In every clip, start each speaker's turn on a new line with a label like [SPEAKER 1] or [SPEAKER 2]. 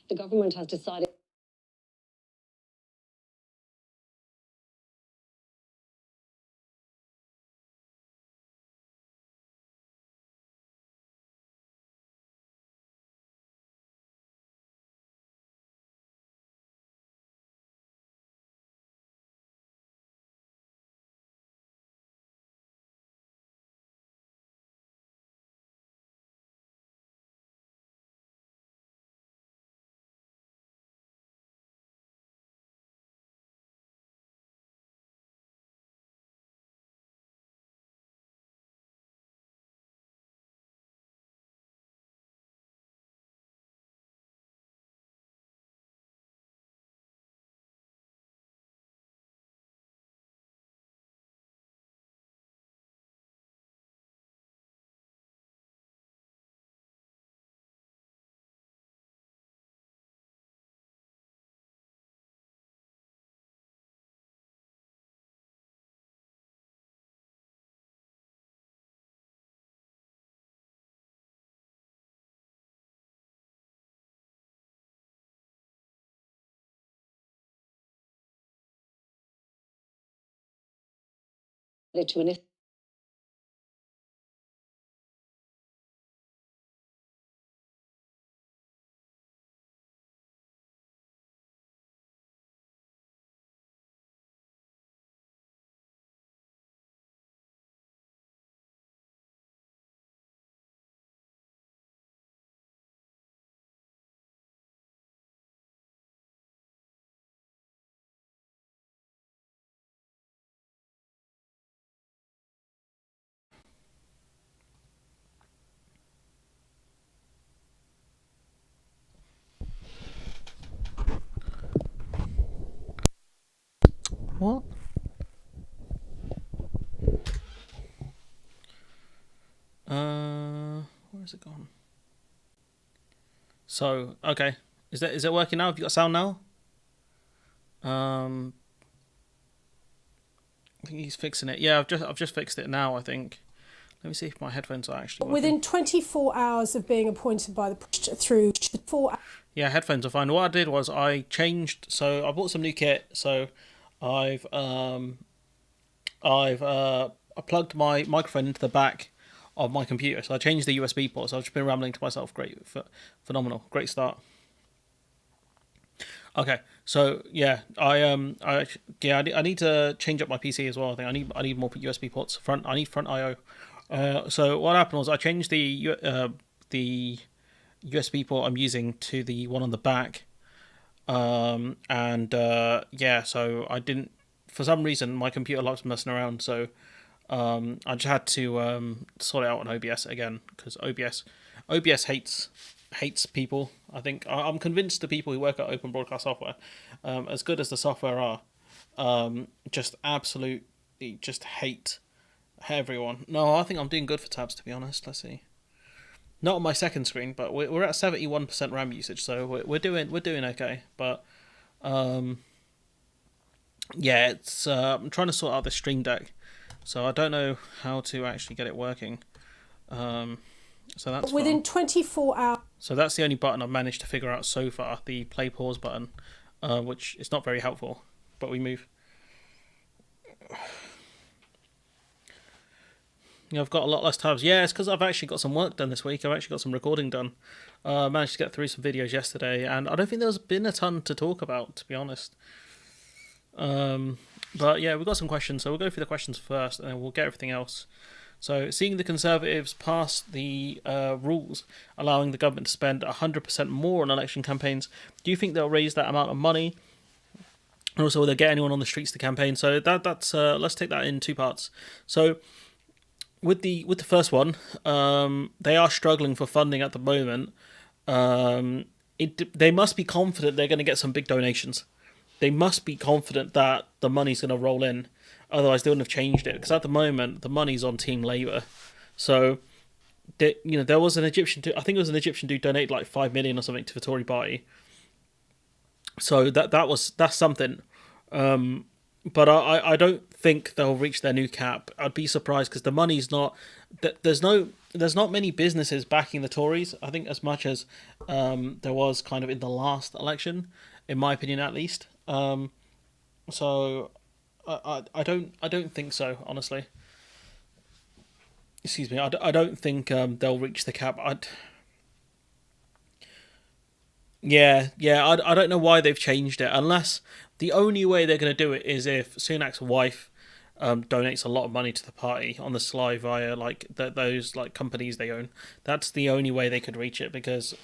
[SPEAKER 1] the government has decided to an
[SPEAKER 2] What? Where's it gone? So, okay. Is it working now? Have you got sound now? I think he's fixing it. Yeah, I've just fixed it now, I think. Let me see if my headphones are actually working.
[SPEAKER 3] Within 24 hours of being appointed by the through 4
[SPEAKER 2] Yeah, headphones are fine. What I did was I changed. So I bought some new kit. So I plugged my microphone into the back of my computer. So I changed the USB port. So I've just been rambling to myself. Great, phenomenal, great start. Okay, so yeah, I need to change up my PC as well. I think I need more USB ports. I need front I/O. So what happened was I changed the USB port I'm using to the one on the back. So I didn't, for some reason my computer likes messing around, so I just had to sort it out on OBS again, because OBS hates people. I think I'm convinced the people who work at Open Broadcast Software, as good as the software are, just absolutely just hate everyone. No, I think I'm doing good for tabs, to be honest. Let's see. Not on my second screen, but we're at 71% RAM usage, so we're doing okay. But it's I'm trying to sort out the Stream Deck, so I don't know how to actually get it working. So that's
[SPEAKER 3] within
[SPEAKER 2] fun.
[SPEAKER 3] 24 hours.
[SPEAKER 2] So that's the only button I've managed to figure out so far, the play pause button, which is not very helpful. But we move. I've got a lot less tabs. Yeah, it's because I've actually got some work done this week. I've actually got some recording done. Managed to get through some videos yesterday, and I don't think there's been a ton to talk about, to be honest. But yeah, we've got some questions, so we'll go through the questions first, and then we'll get everything else. So, seeing the Conservatives pass the rules allowing the government to spend 100% more on election campaigns, do you think they'll raise that amount of money? And also, will they get anyone on the streets to campaign? So that's let's take that in two parts. So, with the first one, they are struggling for funding at the moment. They must be confident they're going to get some big donations. They must be confident that the money's going to roll in. Otherwise, they wouldn't have changed it. Because at the moment, the money's on Team Labour. So, there was an Egyptian. I think it was an Egyptian dude donated like 5 million or something to the Tory party. So that's something. But I don't think they'll reach their new cap. I'd be surprised because the money's not there's not many businesses backing the Tories. I think as much as there was kind of in the last election, in my opinion at least. So I don't think so, honestly. Excuse me. I don't think they'll reach the cap. I don't know why they've changed it, unless the only way they're going to do it is if Sunak's wife donates a lot of money to the party on the sly via like those like companies they own. That's the only way they could reach it, because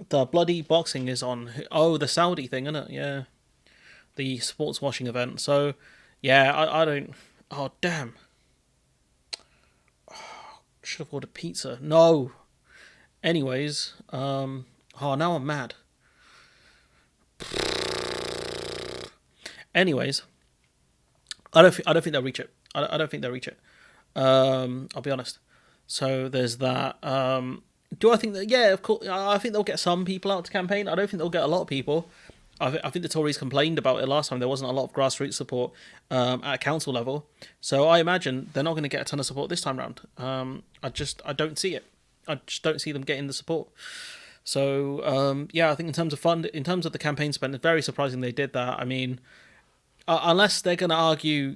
[SPEAKER 2] the bloody boxing is on. Oh, the Saudi thing, isn't it? Yeah, the sports washing event. So yeah, I don't. Oh damn! Should have ordered pizza. No. Anyways, oh now I'm mad. Anyways, I don't think they'll reach it. I don't think they'll reach it. I'll be honest. So there's that. Do I think that? Yeah, of course. I think they'll get some people out to campaign. I don't think they'll get a lot of people. I think the Tories complained about it last time. There wasn't a lot of grassroots support at council level. So I imagine they're not going to get a ton of support this time round. I don't see it. I just don't see them getting the support. So I think in terms of the campaign spend, it's very surprising they did that. I mean, unless they're going to argue,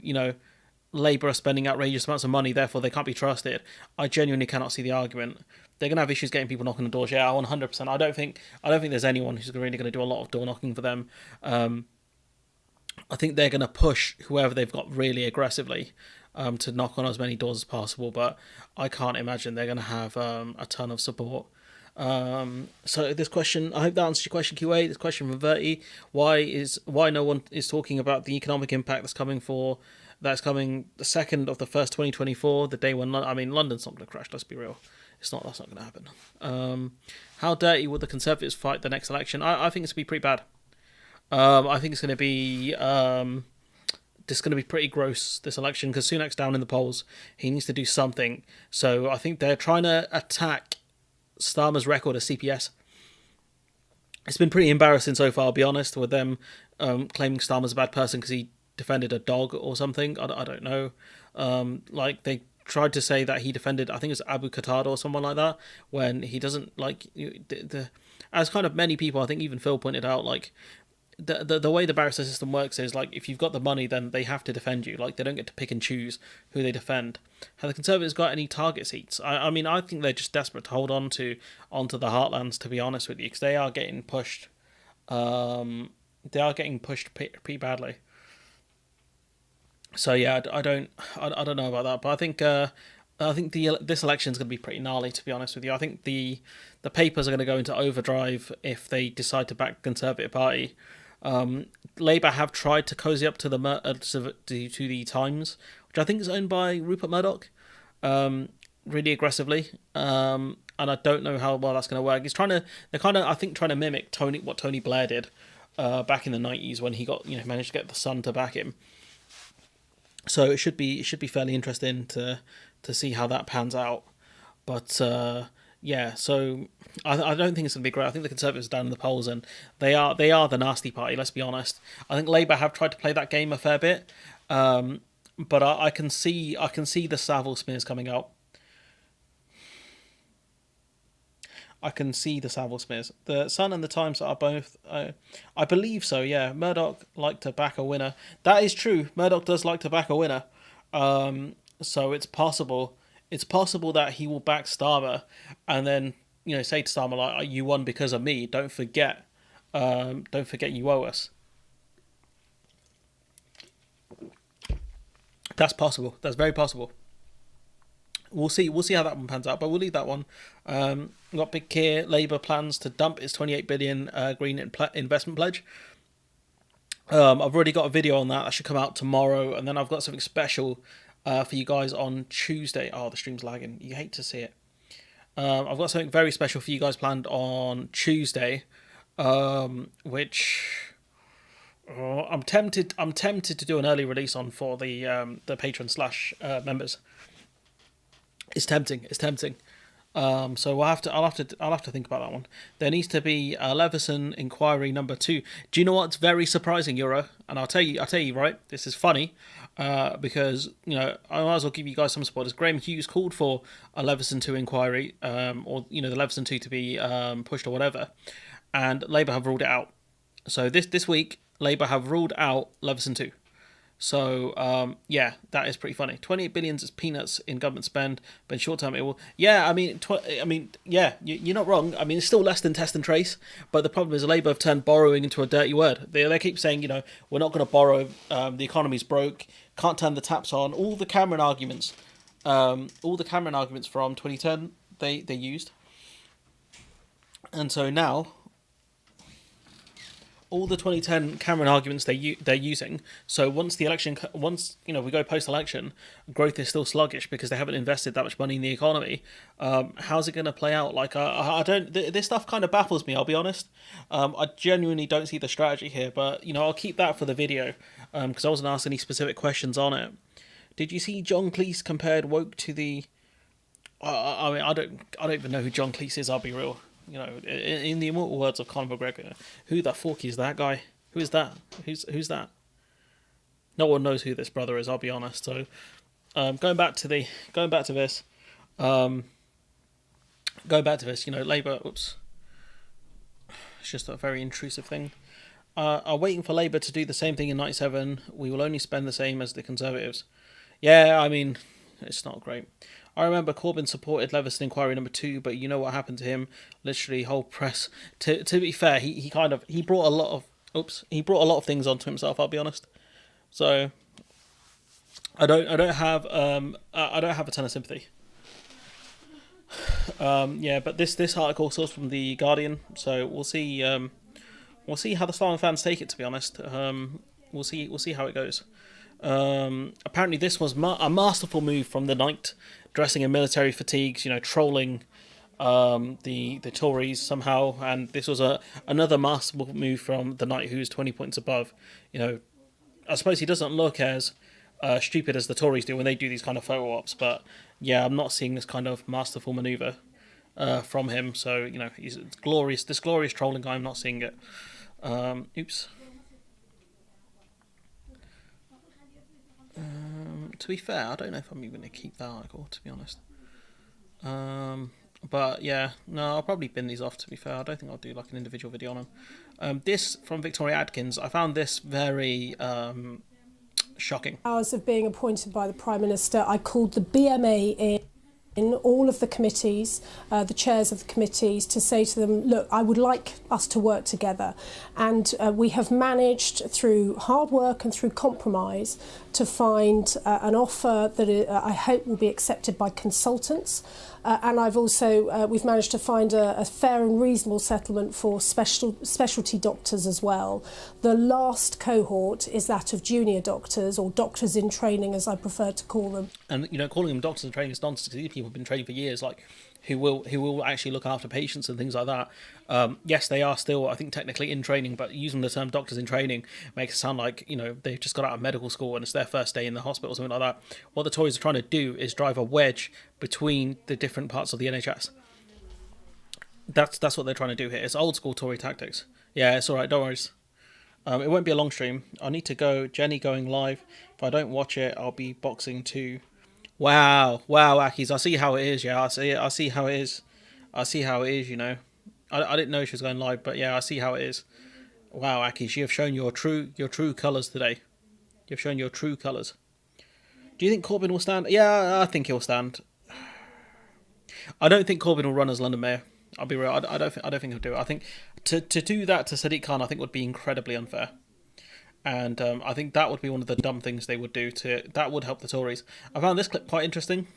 [SPEAKER 2] Labour are spending outrageous amounts of money, therefore they can't be trusted. I genuinely cannot see the argument. They're going to have issues getting people knocking on the doors. Yeah, 100%. I don't think there's anyone who's really going to do a lot of door knocking for them. I think they're going to push whoever they've got really aggressively to knock on as many doors as possible. But I can't imagine they're going to have a ton of support. So this question, I hope that answers your question, QA. This question from Verti: why no one is talking about the economic impact that's coming the 2nd of the 1st 2024, the day when London's not going to crash. Let's be real, that's not going to happen. How dirty will the Conservatives fight the next election? I think it's going to be pretty bad. I think it's going to be pretty gross, this election, because Sunak's down in the polls. He needs to do something. So I think they're trying to attack Starmer's record as CPS. It's been pretty embarrassing so far, I'll be honest, with them claiming Starmer's a bad person because he defended a dog or something. I don't know. They tried to say that he defended, I think it's Abu Qatada or someone like that, when he doesn't, as kind of many people, I think even Phil pointed out, the way the barrister system works is, if you've got the money, then they have to defend you. They don't get to pick and choose who they defend. Have the Conservatives got any target seats? I think they're just desperate to hold onto the heartlands, to be honest with you, because they are getting pushed. They are getting pushed pretty badly. So yeah, I don't know about that, but I think this election is going to be pretty gnarly, to be honest with you. I think the papers are going to go into overdrive if they decide to back the Conservative Party. Labour have tried to cozy up to the Times, which I think is owned by Rupert Murdoch, really aggressively. And I don't know how well that's going to work. They're kind of trying to mimic what Tony Blair did back in the 90s when he got managed to get the Sun to back him. So it should be fairly interesting to see how that pans out. But so I don't think it's going to be great. I think the Conservatives are down in the polls, and they are the nasty party, let's be honest. I think Labour have tried to play that game a fair bit, but I can see the Savile smears coming out. I can see the Savile smears. The Sun and the Times are both, I believe so, yeah. Murdoch liked to back a winner. That is true. Murdoch does like to back a winner. So it's possible that he will back Starmer and then, say to Starmer, you won because of me. Don't forget you owe us. That's possible. That's very possible. We'll see how that one pans out, but we'll leave that one. We've got Big Keir. Labour plans to dump its 28 billion green investment pledge. I've already got a video on that. That should come out tomorrow, and then I've got something special for you guys on Tuesday. Oh, the stream's lagging. You hate to see it. I've got something very special for you guys planned on Tuesday, which I'm tempted to do an early release on for the patron / members. It's tempting. So I'll have to think about that one. There needs to be a Leveson inquiry number 2. Do you know what's very surprising, Euro? And I'll tell you, right? This is funny, because I might as well give you guys some spoilers. Graham Hughes called for a Leveson 2 inquiry, or the Leveson 2 to be pushed or whatever, and Labour have ruled it out. So this week, Labour have ruled out Leveson 2. So, yeah, that is pretty funny. 28 billion is peanuts in government spend, but in short term it will... Yeah, you're not wrong. I mean, it's still less than test and trace, but the problem is Labour have turned borrowing into a dirty word. They keep saying, we're not going to borrow, the economy's broke, can't turn the taps on. All the Cameron arguments from 2010, they used. And so now... all the 2010 Cameron arguments they're using. So once we go post-election, growth is still sluggish because they haven't invested that much money in the economy. How's it going to play out? Like I don't. This stuff kind of baffles me. I'll be honest. I genuinely don't see the strategy here, but I'll keep that for the video because I wasn't asked any specific questions on it. Did you see John Cleese compared woke to the? I don't even know who John Cleese is. I'll be real. In the immortal words of Conor McGregor, who the fuck is that guy? Who is that? Who's that? No one knows who this brother is. I'll be honest. So, going back to this. Labour. Oops. It's just a very intrusive thing. Are waiting for Labour to do the same thing in '97. We will only spend the same as the Conservatives. Yeah, I mean, it's not great. I remember Corbyn supported Leveson inquiry number 2, but you know what happened to him? Literally, whole press. To be fair, he brought a lot of things onto himself. I'll be honest. So I don't have a ton of sympathy. But this article sourced from the Guardian, so we'll see how the Star fans take it. To be honest, we'll see how it goes. Apparently this was a masterful move from the Knight, dressing in military fatigues, trolling the Tories somehow, and this was another masterful move from the Knight, who's 20 points above. I suppose he doesn't look as stupid as the Tories do when they do these kind of photo ops, but yeah, I'm not seeing this kind of masterful manoeuvre from him. So he's this glorious trolling guy. I'm not seeing it. Oops. To be fair, I don't know if I'm even going to keep that article, to be honest. But yeah, no, I'll probably bin these off, to be fair. I don't think I'll do like an individual video on them. This from Victoria Adkins, I found this very shocking.
[SPEAKER 3] Hours of being appointed by the Prime Minister, I called the BMA in all of the committees, the chairs of the committees, to say to them, look, I would like us to work together. And we have managed through hard work and through compromise to find an offer that I hope will be accepted by consultants. And I've also, we've managed to find a fair and reasonable settlement for specialty doctors as well. The last cohort is that of junior doctors, or doctors in training, as I prefer to call them.
[SPEAKER 2] And calling them doctors in training is nonsense, because these people have been training for years, who will actually look after patients and things like that. Yes, they are still, I think, technically in training, but using the term doctors in training makes it sound like, they've just got out of medical school and it's their first day in the hospital or something like that. What the Tories are trying to do is drive a wedge between the different parts of the NHS. That's what they're trying to do here. It's old school Tory tactics. Yeah, it's all right, don't worry. It won't be a long stream. I need to go. Jenny going live. If I don't watch it, I'll be boxing too. Wow, Akis. I see how it is. Yeah, I see how it is. I didn't know she was going live, but yeah, I see how it is. Wow, Akis, you have shown your true colours today. You've shown your true colours. Do you think Corbyn will stand? Yeah, I think he'll stand. I don't think Corbyn will run as London Mayor. I'll be real. I don't think he'll do it. I think to do that to Sadiq Khan, I think would be incredibly unfair. And I think that would be one of the dumb things they would do. That would help the Tories. I found this clip quite interesting.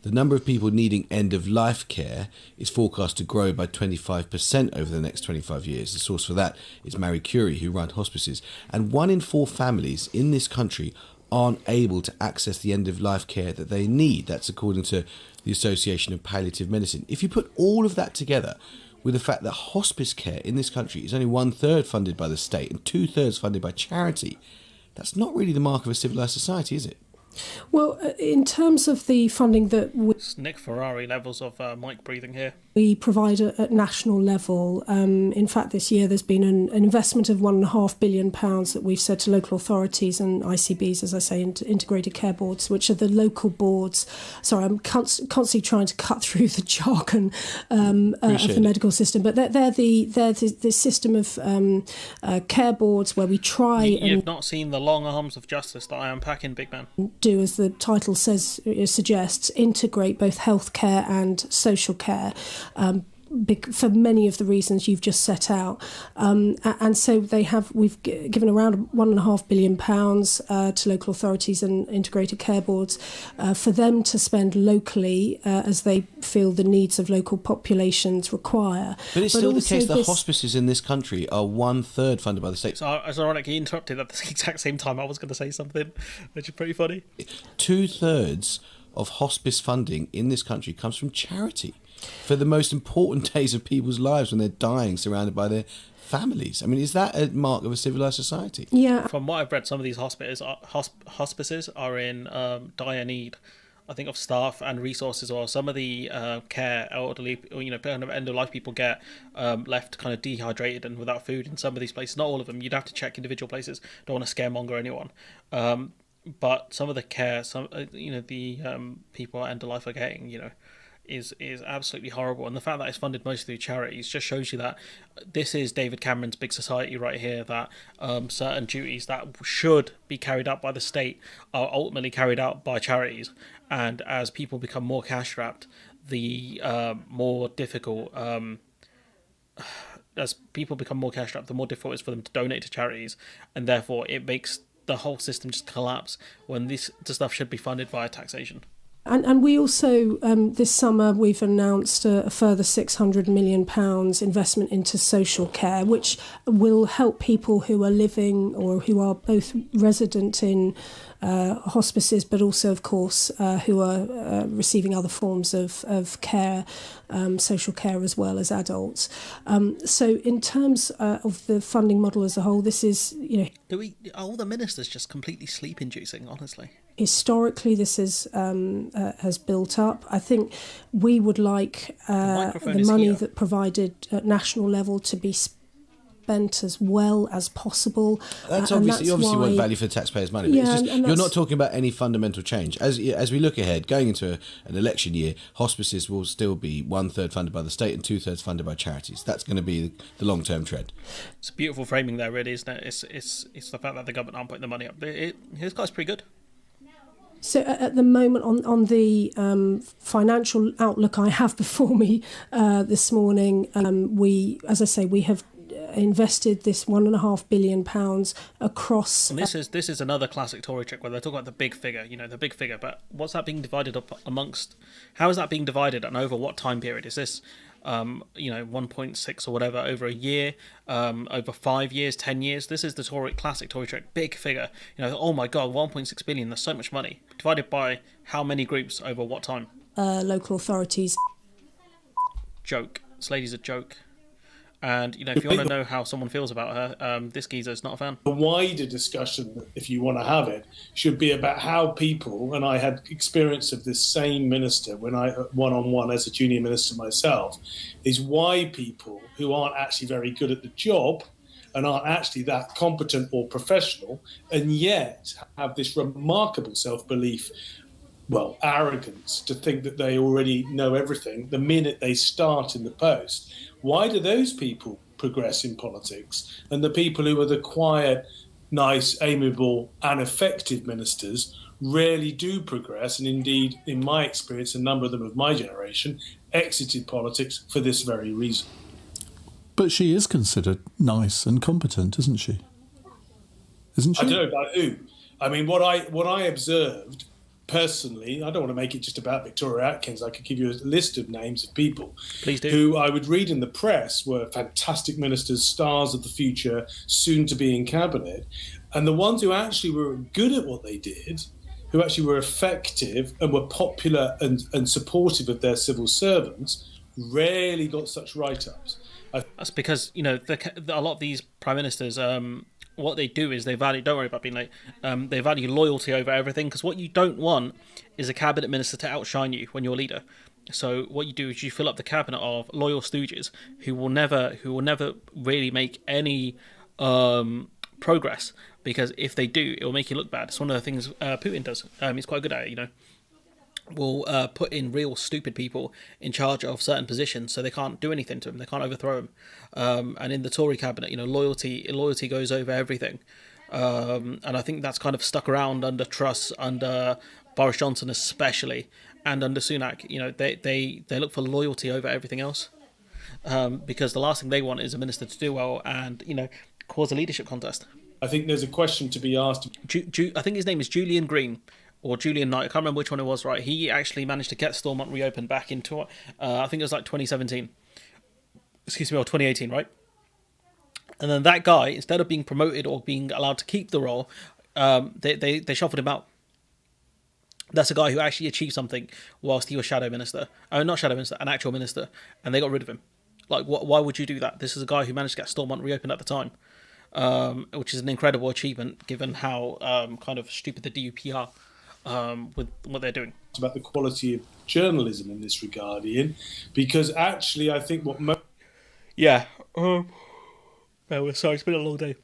[SPEAKER 4] The number of people needing end-of-life care is forecast to grow by 25% over the next 25 years. The source for that is Marie Curie, who run hospices. And 1 in 4 families in this country aren't able to access the end-of-life care that they need. That's according to the Association of Palliative Medicine. If you put all of that together with the fact that hospice care in this country is only 1/3 funded by the state and 2/3 funded by charity, that's not really the mark of a civilised society, is it?
[SPEAKER 3] Well, in terms of the funding that
[SPEAKER 2] It's Nick Ferrari levels of mic breathing here.
[SPEAKER 3] we provide at national level, in fact, this year there's been an investment of £1.5 billion that we've said to local authorities and ICBs, as I say, integrated care boards, which are the local boards. Sorry, I'm constantly trying to cut through the jargon of the medical system, but they're the system of care boards where we try
[SPEAKER 2] You've not seen the long arms of justice that I unpack in Big Man.
[SPEAKER 3] Do, as the title suggests, integrate both healthcare and social care, for many of the reasons you've just set out, and so we've given around £1.5 billion to local authorities and integrated care boards for them to spend locally as they feel the needs of local populations require.
[SPEAKER 4] But it's still the case that hospices in this country are 1/3 funded by the state.
[SPEAKER 2] So I was ironically interrupted at the exact same time I was going to say something, which is pretty funny.
[SPEAKER 4] 2/3 of hospice funding in this country comes from charity for the most important days of people's lives when they're dying surrounded by their families. I mean, is that a mark of a civilised society?
[SPEAKER 3] Yeah.
[SPEAKER 2] From what I've read, some of these hospices are in dire need, I think, of staff and resources, or some of the care elderly, kind of end-of-life people get left kind of dehydrated and without food in some of these places. Not all of them. You'd have to check individual places. Don't want to scaremonger anyone. But some of the care, the people at end-of-life are getting, is absolutely horrible. And the fact that it's funded mostly through charities just shows you that this is David Cameron's big society right here, that certain duties that should be carried out by the state are ultimately carried out by charities. And as people become more cash-strapped, the more difficult... as people become more cash-strapped, the more difficult it is for them to donate to charities. And therefore, it makes the whole system just collapse when the stuff should be funded via taxation.
[SPEAKER 3] And we also, this summer, we've announced a further £600 million investment into social care, which will help people who are living or who are both resident in hospices, but also, of course, who are receiving other forms of care, social care as well as adults. So in terms of the funding model as a whole, this is,
[SPEAKER 2] are all the ministers just completely sleep-inducing, honestly?
[SPEAKER 3] Historically, this has built up. I think we would like the money that provided at national level to be spent as well as possible.
[SPEAKER 4] That's obviously, you obviously want value for the taxpayers' money. But
[SPEAKER 3] Yeah,
[SPEAKER 4] it's just, you're not talking about any fundamental change. As we look ahead, going into an election year, hospices will still be 1/3 funded by the state and 2/3 funded by charities. That's going to be the long-term trend.
[SPEAKER 2] It's a beautiful framing there, really, isn't it? It's the fact that the government aren't putting the money up. His guy's pretty good.
[SPEAKER 3] So at the moment, on the financial outlook I have before me this morning, we have invested this £1.5 billion across.
[SPEAKER 2] And this is another classic Tory trick where they talk about the big figure, but what's that being divided up amongst? How is that being divided and over what time period? Is this 1.6 or whatever over a year, over 5 years, 10 years? This is the classic Tory trick, big figure. Oh my God, 1.6 billion, that's so much money. Divided by how many groups over what time?
[SPEAKER 3] Local authorities.
[SPEAKER 2] Joke. This lady's a joke. And, if you want to know how someone feels about her, this geezer's not a fan.
[SPEAKER 5] The wider discussion, if you want to have it, should be about how people, and I had experience of this same minister when I one-on-one as a junior minister myself, is why people who aren't actually very good at the job and aren't actually that competent or professional, and yet have this remarkable self-belief, arrogance, to think that they already know everything the minute they start in the post. Why do those people progress in politics? And the people who are the quiet, nice, amiable and effective ministers rarely do progress. And indeed, in my experience, a number of them of my generation exited politics for this very reason.
[SPEAKER 6] But she is considered nice and competent, isn't she? Isn't she?
[SPEAKER 5] I don't know about who. I mean, what I observed personally, I don't want to make it just about Victoria Atkins. I could give you a list of names of people who I would read in the press were fantastic ministers, stars of the future, soon to be in cabinet. And the ones who actually were good at what they did, who actually were effective and were popular and supportive of their civil servants, rarely got such write-ups.
[SPEAKER 2] That's because, a lot of these prime ministers, what they do is they value. Don't worry about being late. They value loyalty over everything, because what you don't want is a cabinet minister to outshine you when you're leader. So what you do is you fill up the cabinet of loyal stooges who will never really make any progress, because if they do, it will make you look bad. It's one of the things Putin does. He's quite good at it, Will put in real stupid people in charge of certain positions, so they can't do anything to them. They can't overthrow them. And in the Tory cabinet, loyalty goes over everything. And I think that's kind of stuck around under Truss, under Boris Johnson especially, and under Sunak. They look for loyalty over everything else, because the last thing they want is a minister to do well and cause a leadership contest.
[SPEAKER 5] I think there's a question to be asked.
[SPEAKER 2] I think his name is Julian Green. Or Julian Knight, I can't remember which one it was, right? He actually managed to get Stormont reopened back into, I think it was like 2017. Excuse me, or 2018, right? And then that guy, instead of being promoted or being allowed to keep the role, they shuffled him out. That's a guy who actually achieved something whilst he was shadow minister. Not shadow minister, an actual minister. And they got rid of him. Like, why would you do that? This is a guy who managed to get Stormont reopened at the time, which is an incredible achievement given how kind of stupid the DUP are. With what they're doing.
[SPEAKER 5] It's about the quality of journalism in this regard, Ian, because actually I think what
[SPEAKER 2] sorry, it's been a long day.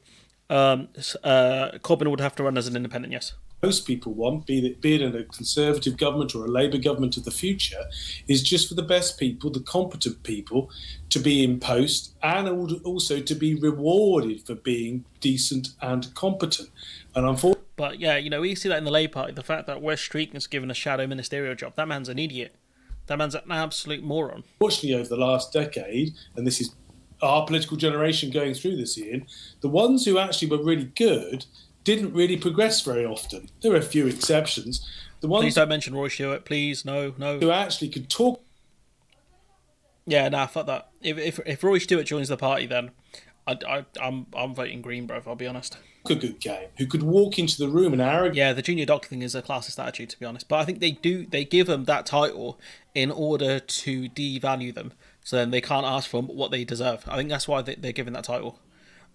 [SPEAKER 2] Corbyn would have to run as an independent, yes.
[SPEAKER 5] Most people want, be it in a Conservative government or a Labour government of the future, is just for the best people, the competent people, to be in post and also to be rewarded for being decent and competent. And unfortunately,
[SPEAKER 2] but yeah, we see that in the Labour Party. The fact that Wes Streeting is given a shadow ministerial job, that man's an idiot. That man's an absolute moron.
[SPEAKER 5] Fortunately, over the last decade, and this is our political generation going through this, Ian, the ones who actually were really good didn't really progress very often. There are a few exceptions. The ones
[SPEAKER 2] Please don't mention Roy Stewart, please. No.
[SPEAKER 5] Who actually could talk.
[SPEAKER 2] Yeah, fuck that. If Roy Stewart joins the party, then I'm voting Green, bro. I'll be honest.
[SPEAKER 5] A good game, who could walk into the room and arrogant.
[SPEAKER 2] Yeah, the junior doctor thing is a classist attitude, to be honest. But I think they give them that title in order to devalue them, so then they can't ask for what they deserve. I think that's why they're given that title.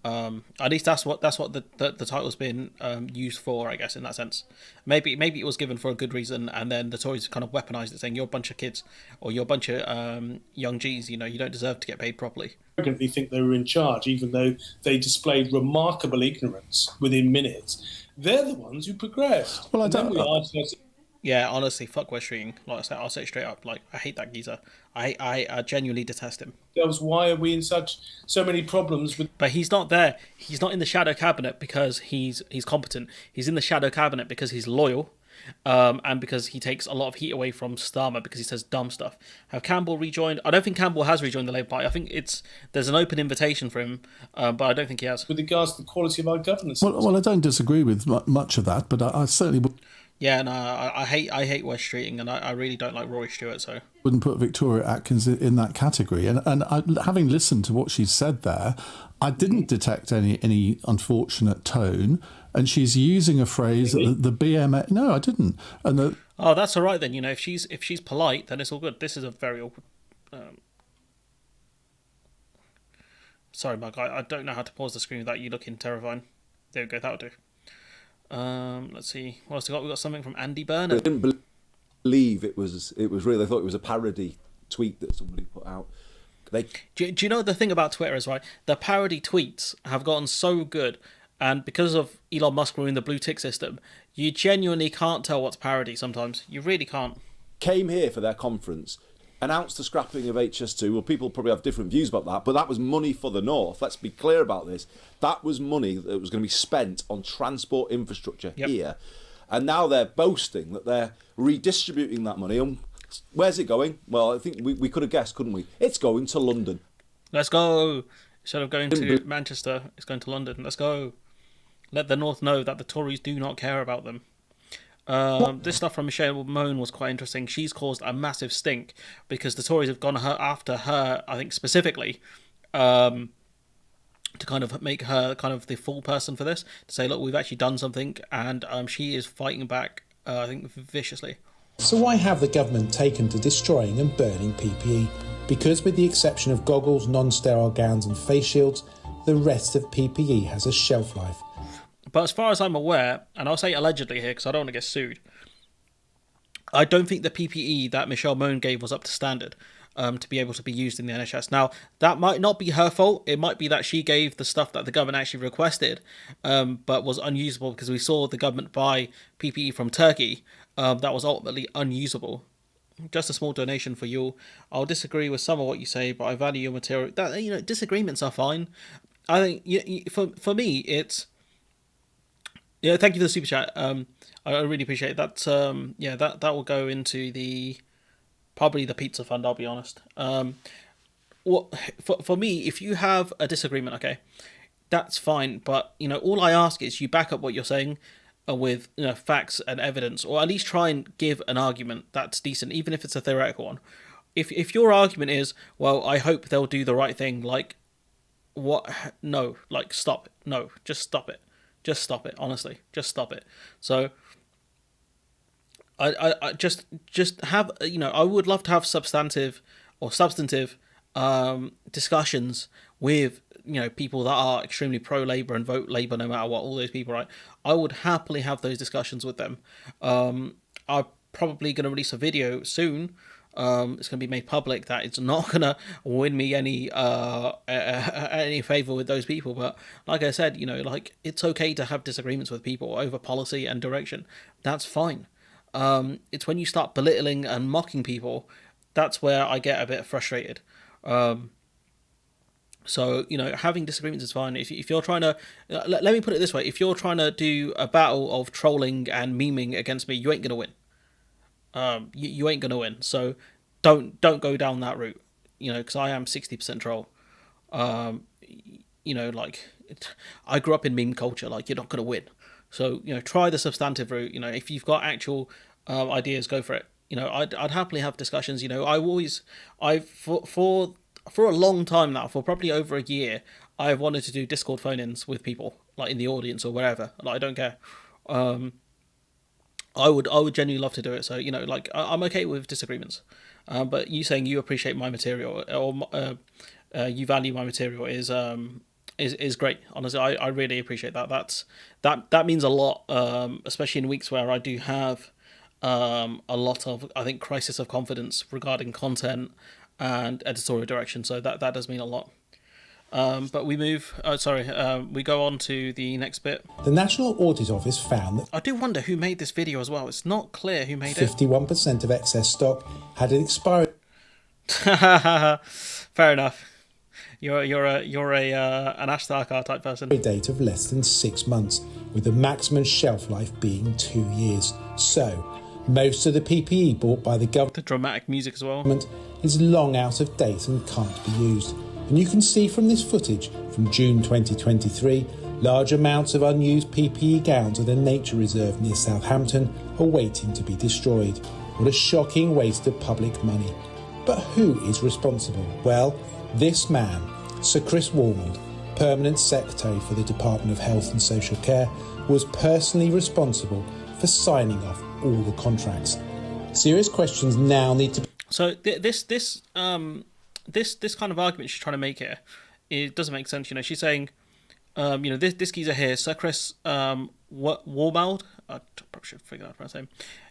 [SPEAKER 2] At least that's what the title's been used for, I guess, in that sense. Maybe it was given for a good reason, and then the Tories kind of weaponised it, saying you're a bunch of kids or you're a bunch of young G's. You don't deserve to get paid properly.
[SPEAKER 5] Arrogantly think they were in charge, even though they displayed remarkable ignorance within minutes. They're the ones who progressed.
[SPEAKER 6] Well, I don't.
[SPEAKER 2] Yeah, honestly, fuck Wes Streeting. Like I said, I'll say it straight up. Like, I hate that geezer. I genuinely detest him.
[SPEAKER 5] Why are we in so many problems with?
[SPEAKER 2] But he's not there. He's not in the shadow cabinet because he's competent. He's in the shadow cabinet because he's loyal, and because he takes a lot of heat away from Starmer because he says dumb stuff. Have Campbell rejoined? I don't think Campbell has rejoined the Labour Party. I think there's an open invitation for him, but I don't think he has.
[SPEAKER 5] With regards to the quality of our governance.
[SPEAKER 6] Well, I don't disagree with much of that, but I certainly would.
[SPEAKER 2] Yeah, no, I hate Wes Streeting, and I really don't like Rory Stewart, so
[SPEAKER 6] wouldn't put Victoria Atkins in that category. And having listened to what she said there, I didn't detect any unfortunate tone. And she's using a phrase that the BMA. No, I didn't. And
[SPEAKER 2] oh, that's all right then. If she's polite, then it's all good. This is a very awkward. Sorry, Mike. I don't know how to pause the screen without you looking terrifying. There we go. That'll do. Let's see. What else we got? We got something from Andy Burnham.
[SPEAKER 7] I didn't believe it was real. I thought it was a parody tweet that somebody put out.
[SPEAKER 2] Do you know the thing about Twitter is, right? The parody tweets have gotten so good, and because of Elon Musk ruining the blue tick system, you genuinely can't tell what's parody sometimes. You really can't.
[SPEAKER 7] Came here for their conference, announced the scrapping of HS2. Well, people probably have different views about that, but that was money for the North. Let's be clear about this. That was money that was going to be spent on transport infrastructure here. And now they're boasting that they're redistributing that money. And where's it going? Well, I think we could have guessed, couldn't we? It's going to London.
[SPEAKER 2] Let's go. Instead of going to Manchester, it's going to London. Let's go. Let the North know that the Tories do not care about them. This stuff from Michelle Moan was quite interesting. She's caused a massive stink because the Tories have gone after her, I think specifically, to kind of make her kind of the full person for this, to say, look, we've actually done something, and she is fighting back, I think, viciously.
[SPEAKER 8] So why have the government taken to destroying and burning PPE? Because with the exception of goggles, non-sterile gowns and face shields, the rest of PPE has a shelf life.
[SPEAKER 2] But as far as I'm aware, and I'll say allegedly here because I don't want to get sued, I don't think the PPE that Michelle Mone gave was up to standard to be able to be used in the NHS. Now, that might not be her fault. It might be that she gave the stuff that the government actually requested, but was unusable because we saw the government buy PPE from Turkey that was ultimately unusable. Just a small donation for you. I'll disagree with some of what you say, but I value your material. That disagreements are fine. I think for me, it's thank you for the super chat. I really appreciate that. That will go into probably the pizza fund. I'll be honest. For me, if you have a disagreement, okay, that's fine. But all I ask is you back up what you're saying with facts and evidence, or at least try and give an argument that's decent, even if it's a theoretical one. If your argument is, well, I hope they'll do the right thing, like what? No, like stop it. No, just stop it. Just stop it. Honestly, just stop it. So I just have I would love to have substantive discussions with people that are extremely pro Labour and vote Labour no matter what. All those people, right? I would happily have those discussions with them. I'm probably going to release a video soon. It's going to be made public that it's not going to win me any favour with those people. But like I said, it's okay to have disagreements with people over policy and direction. That's fine. It's when you start belittling and mocking people, that's where I get a bit frustrated. So, having disagreements is fine. If you're trying to, let me put it this way, if you're trying to do a battle of trolling and memeing against me, you ain't going to win. You ain't going to win. So don't go down that route, because I am 60% troll. I grew up in meme culture, you're not going to win. So, try the substantive route. If you've got actual ideas, go for it. I'd happily have discussions. For a long time now, for probably over a year, I've wanted to do Discord phone-ins with people, in the audience or wherever. I don't care. I would genuinely love to do it. So, I'm okay with disagreements. But you saying you appreciate my material or you value my material is great. Honestly, I really appreciate that. That means a lot, especially in weeks where I do have a lot of, I think, crisis of confidence regarding content and editorial direction. So that does mean a lot. But we move. We go on to the next bit.
[SPEAKER 8] The National Audit Office found that
[SPEAKER 2] I do wonder who made this video as well. It's not clear who made
[SPEAKER 8] 51% of excess stock had an expiry.
[SPEAKER 2] Fair enough. You're an Ash Starkar type person.
[SPEAKER 8] Date of less than 6 months, with the maximum shelf life being 2 years. So, most of the PPE bought by the government,
[SPEAKER 2] The dramatic music as well,
[SPEAKER 8] is long out of date and can't be used. And you can see from this footage from June 2023, large amounts of unused PPE gowns at a nature reserve near Southampton are waiting to be destroyed. What a shocking waste of public money. But who is responsible? Well, this man, Sir Chris Warmold, Permanent Secretary for the Department of Health and Social Care, was personally responsible for signing off all the contracts. Serious questions now need to be...
[SPEAKER 2] So this kind of argument she's trying to make here, it doesn't make sense. She's saying, this geezer here, Sir Chris Warmold, I probably should figure out how to pronounce him.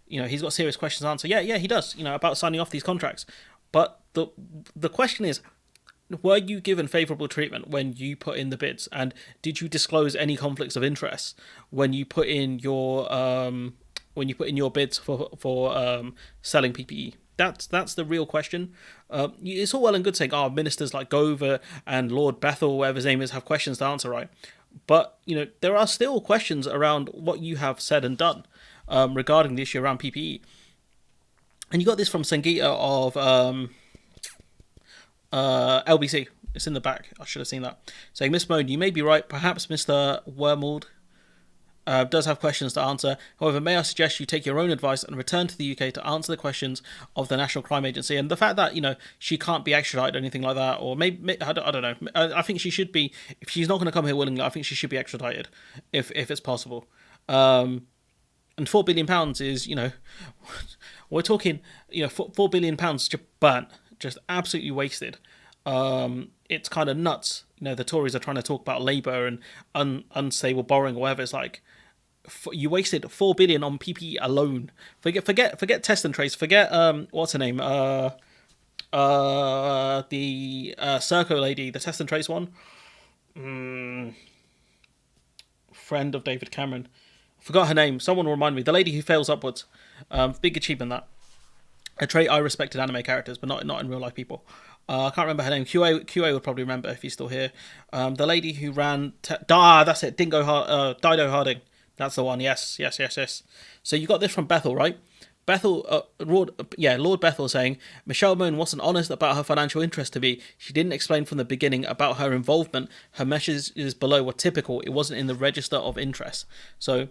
[SPEAKER 2] He's got serious questions to answer. Yeah, he does. About signing off these contracts. But the question is, were you given favourable treatment when you put in the bids, and did you disclose any conflicts of interest when you put in your bids for selling PPE? That's the real question. It's all well and good saying, ministers like Gover and Lord Bethel, whatever his name is, have questions to answer, right? But there are still questions around what you have said and done regarding the issue around PPE. And you got this from Sangeeta of LBC. It's in the back. I should have seen that. Saying, Miss Mone, you may be right. Perhaps Mr. Wormold does have questions to answer. However, may I suggest you take your own advice and return to the UK to answer the questions of the National Crime Agency. And the fact that, she can't be extradited or anything like that, or maybe I don't know. I think she should be, if she's not going to come here willingly, I think she should be extradited if it's possible. And £4 billion is, we're talking, £4 billion just burnt, just absolutely wasted. it's kind of nuts. You know, the Tories are trying to talk about Labour and unstable borrowing or whatever. It's like, you wasted 4 billion on PPE alone. Forget test and trace. Forget what's her name? The Serco lady, the test and trace one. Friend of David Cameron. Forgot her name. Someone will remind me. The lady who fails upwards. Big achievement, that. A trait I respected anime characters, but not in real life people. I can't remember her name. QA would probably remember if he's still here. The lady who ran... that's it. Dido Harding. That's the one. Yes. So you got this from Bethel, right? Lord Bethel saying, Michelle Mone wasn't honest about her financial interest to me. She didn't explain from the beginning about her involvement. Her messages below were typical. It wasn't in the register of interest. So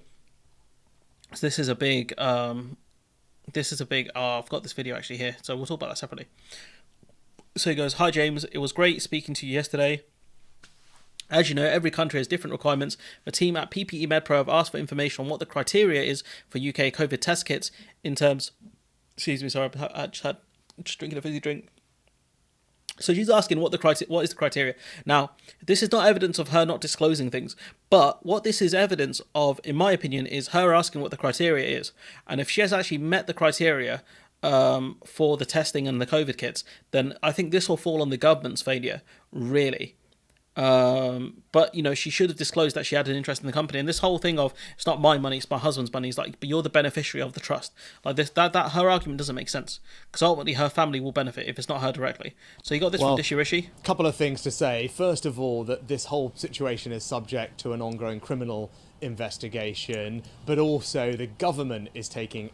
[SPEAKER 2] this is a big... I've got this video actually here, so we'll talk about that separately. So he goes, "Hi James, it was great speaking to you yesterday. As you know, every country has different requirements. The team at PPE MedPro have asked for information on what the criteria is for UK COVID test kits in terms..." Excuse me, sorry, I just drinking a fizzy drink. So she's asking what is the criteria. Now, this is not evidence of her not disclosing things, but what this is evidence of, in my opinion, is her asking what the criteria is. And if she has actually met the criteria for the testing and the COVID kits, then I think this will fall on the government's failure, really. But you know, she should have disclosed that she had an interest in the company. And this whole thing of, it's not my money, it's my husband's money, it's like, but you're the beneficiary of the trust. Like this, that her argument doesn't make sense, because ultimately her family will benefit if it's not her directly. So you got this from Dishi Rishi.
[SPEAKER 9] Couple of things to say. First of all, that this whole situation is subject to an ongoing criminal investigation, but also the government is taking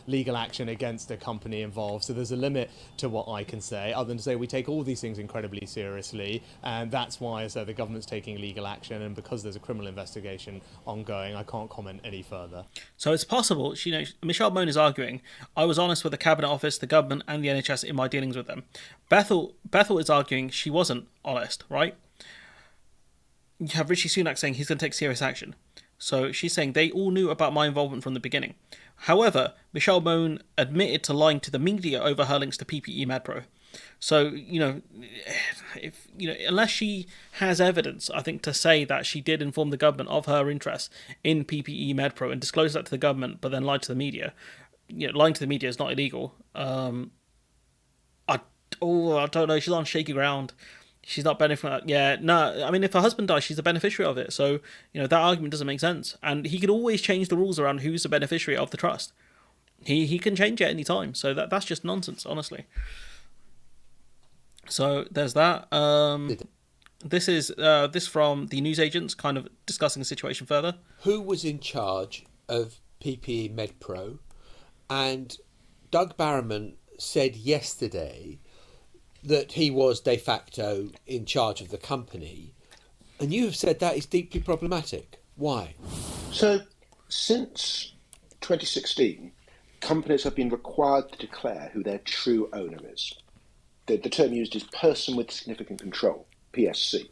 [SPEAKER 9] legal action against the company involved. So there's a limit to what I can say, other than to say we take all these things incredibly seriously, and that's why the government's taking legal action, and because there's a criminal investigation ongoing, I can't comment any further.
[SPEAKER 2] So it's possible, Michelle Mone is arguing, I was honest with the Cabinet Office, the government and the NHS in my dealings with them. Bethel is arguing she wasn't honest, right? You have Rishi Sunak saying he's going to take serious action. So she's saying they all knew about my involvement from the beginning. However, Michelle Mone admitted to lying to the media over her links to PPE MedPro. So, unless she has evidence, I think, to say that she did inform the government of her interest in PPE MedPro and disclose that to the government, but then lied to the media. Lying to the media is not illegal. I don't know. She's on shaky ground. She's not benefiting. Yeah, no. I mean, if her husband dies, she's the beneficiary of it. So, that argument doesn't make sense. And he could always change the rules around who's the beneficiary of the trust. He can change it any time. So that's just nonsense, honestly. So there's that. This is this from the newsagents, kind of discussing the situation further.
[SPEAKER 10] Who was in charge of PPE MedPro? And Doug Barrowman said yesterday that he was de facto in charge of the company, and you have said that is deeply problematic. Why?
[SPEAKER 11] So, since 2016, companies have been required to declare who their true owner is. The term used is person with significant control, PSC.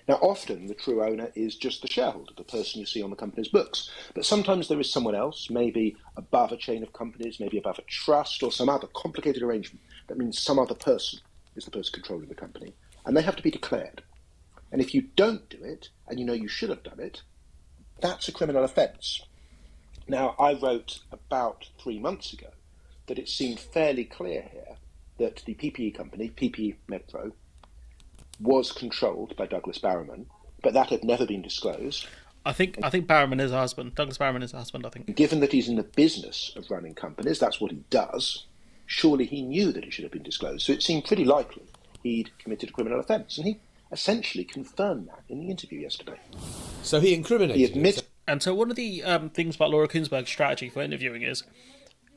[SPEAKER 11] Now, often the true owner is just the shareholder, the person you see on the company's books. But sometimes there is someone else, maybe above a chain of companies, maybe above a trust or some other complicated arrangement. That means some other person is the person controlling the company, and they have to be declared. And if you don't do it, and you know you should have done it, that's a criminal offence. Now, I wrote about 3 months ago that it seemed fairly clear here that the PPE company, PPE MedPro, was controlled by Douglas Barrowman, but that had never been disclosed.
[SPEAKER 2] I think Barrowman is her husband. Douglas Barrowman is her husband, I think.
[SPEAKER 11] Given that he's in the business of running companies, that's what he does. Surely he knew that it should have been disclosed. So it seemed pretty likely he'd committed a criminal offence. And he essentially confirmed that in the interview yesterday.
[SPEAKER 10] So he incriminated.
[SPEAKER 11] He admitted.
[SPEAKER 2] And so one of the things about Laura Kuenssberg's strategy for interviewing is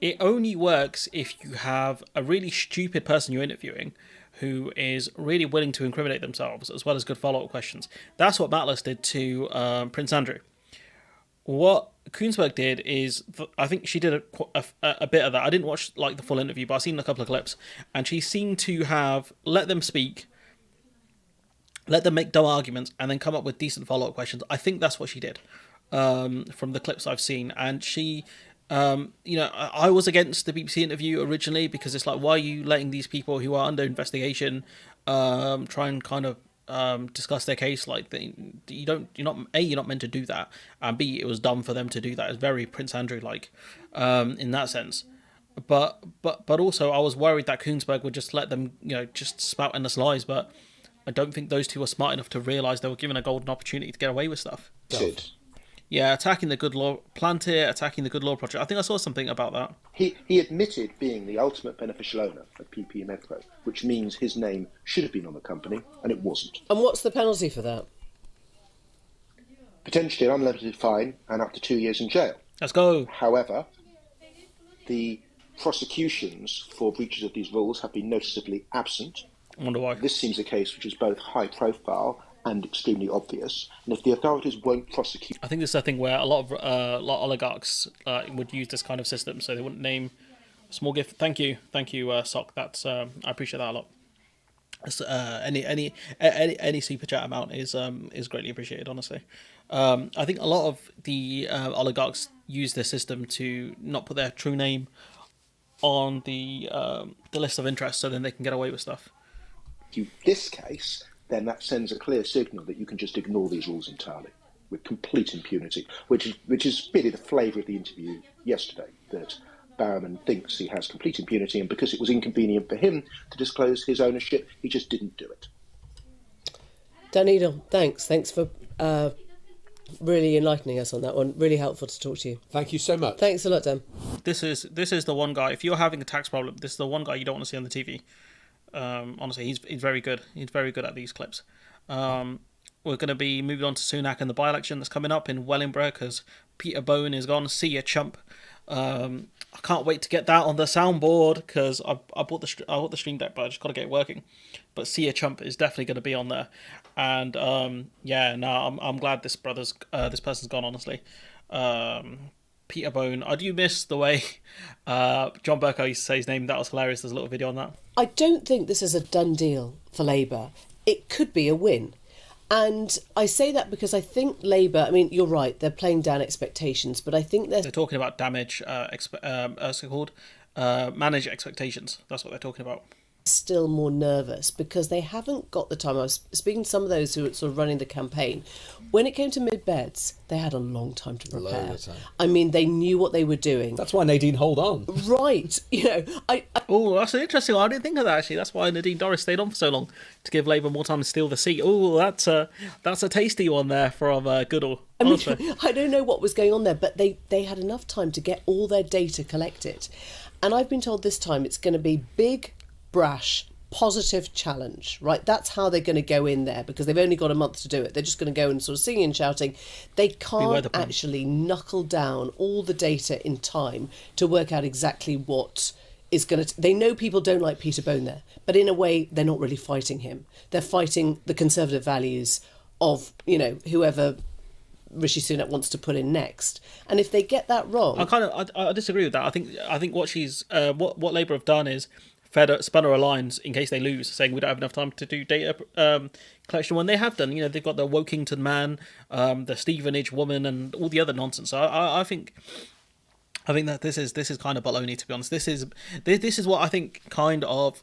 [SPEAKER 2] it only works if you have a really stupid person you're interviewing who is really willing to incriminate themselves, as well as good follow-up questions. That's what Matlas did to Prince Andrew. What Kuenssberg did is, I think she did a bit of that. I didn't watch the full interview, but I've seen a couple of clips, and she seemed to have let them speak, let them make dumb arguments, and then come up with decent follow-up questions. I think that's what she did from the clips I've seen. And she, I was against the BBC interview originally because it's like, why are you letting these people who are under investigation try and kind of discuss their case. Like you're not meant to do that, and B, it was dumb for them to do that. It's very Prince Andrew like in that sense. But also I was worried that Koonsberg would just let them just spout endless lies. But I don't think those two were smart enough to realise they were given a golden opportunity to get away with stuff. Yeah, attacking the Good Law Plantier, attacking the Good Law Project. I think I saw something about that.
[SPEAKER 11] He admitted being the ultimate beneficial owner of PPE MedPro, which means his name should have been on the company, and it wasn't.
[SPEAKER 1] And what's the penalty for that?
[SPEAKER 11] Potentially an unlimited fine and up to 2 years in jail.
[SPEAKER 2] Let's go.
[SPEAKER 11] However, the prosecutions for breaches of these rules have been noticeably absent.
[SPEAKER 2] I wonder why.
[SPEAKER 11] This seems a case which is both high profile and extremely obvious, and if the authorities won't prosecute...
[SPEAKER 2] I think this is a thing where a lot of oligarchs would use this kind of system, so they wouldn't name a small gift. Thank you, Sock. That's I appreciate that a lot. Any super chat amount is greatly appreciated, honestly. I think a lot of the oligarchs use this system to not put their true name on the list of interests, so then they can get away with stuff.
[SPEAKER 11] This case, then that sends a clear signal that you can just ignore these rules entirely with complete impunity, which is really the flavour of the interview yesterday, that Barrowman thinks he has complete impunity, and because it was inconvenient for him to disclose his ownership, he just didn't do it.
[SPEAKER 1] Dan Edel, thanks for really enlightening us on that one. Really helpful to talk to you.
[SPEAKER 10] Thank you so much.
[SPEAKER 1] Thanks a lot, Dan.
[SPEAKER 2] This is the one guy. If you're having a tax problem, this is the one guy you don't want to see on the TV. Honestly, he's very good. He's very good at these clips. We're going to be moving on to Sunak and the by-election that's coming up in Wellingborough because Peter Bone is gone. See ya, chump. I can't wait to get that on the soundboard because I bought the Stream Deck, but I just got to get it working. But See ya, chump is definitely going to be on there. And I'm glad this person's gone. Honestly, Peter Bone. I do miss the way John Burko used to say his name. That was hilarious. There's a little video on that.
[SPEAKER 1] I don't think this is a done deal for Labour. It could be a win. And I say that because I think Labour, I mean, you're right, they're playing down expectations, but I think they're
[SPEAKER 2] talking about manage expectations. That's what they're talking about.
[SPEAKER 1] Still more nervous because they haven't got the time. I was speaking to some of those who were sort of running the campaign. When it came to mid-beds, they had a long time to prepare. I mean, they knew what they were doing.
[SPEAKER 10] That's why Nadine hold on.
[SPEAKER 1] Right.
[SPEAKER 2] Oh, that's an interesting one. I didn't think of that, actually. That's why Nadine Dorries stayed on for so long, to give Labour more time to steal the seat. Oh, that's a tasty one there from Goodall.
[SPEAKER 1] I mean, I don't know what was going on there, but they had enough time to get all their data collected. And I've been told this time it's going to be big, brash, positive challenge, right? That's how they're going to go in there because they've only got a month to do it. They're just going to go and sort of singing and shouting. They can't actually knuckle down all the data in time to work out exactly what is going to... They know people don't like Peter Bone there, but in a way, they're not really fighting him. They're fighting the Conservative values of, whoever Rishi Sunak wants to put in next. And if they get that wrong...
[SPEAKER 2] I disagree with that. I think what what Labour have done is spun her lines in case they lose, saying we don't have enough time to do data collection when they have done. They've got the Wokington man, the Stevenage woman, and all the other nonsense. So I think that this is kind of baloney, to be honest. This is what I think kind of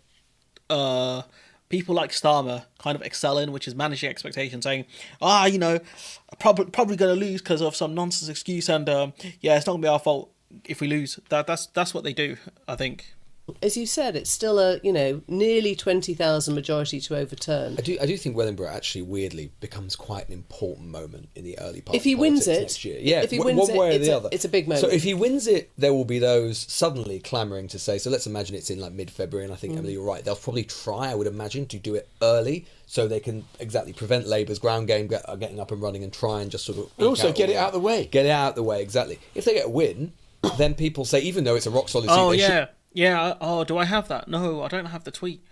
[SPEAKER 2] people like Starmer kind of excel in, which is managing expectations, saying, probably going to lose because of some nonsense excuse, and it's not going to be our fault if we lose. That's what they do, I think.
[SPEAKER 1] As you said, it's still a nearly 20,000 majority to overturn.
[SPEAKER 10] I do think Wellingborough actually weirdly becomes quite an important moment in the early part.
[SPEAKER 1] If he wins it,
[SPEAKER 10] next year. Yeah,
[SPEAKER 1] if he wins
[SPEAKER 10] one way or the other,
[SPEAKER 1] it's a big moment.
[SPEAKER 10] So if he wins it, there will be those suddenly clamouring to say. So let's imagine it's in like mid-February, and I think Emily, you're right. They'll probably try, I would imagine, to do it early so they can exactly prevent Labour's ground game getting up and running and try and just sort of.
[SPEAKER 12] And also get it out of the way.
[SPEAKER 10] Get it out of the way, exactly. If they get a win, then people say, even though it's a rock solid seat,
[SPEAKER 2] oh yeah. Yeah, do I have that? No, I don't have the tweet.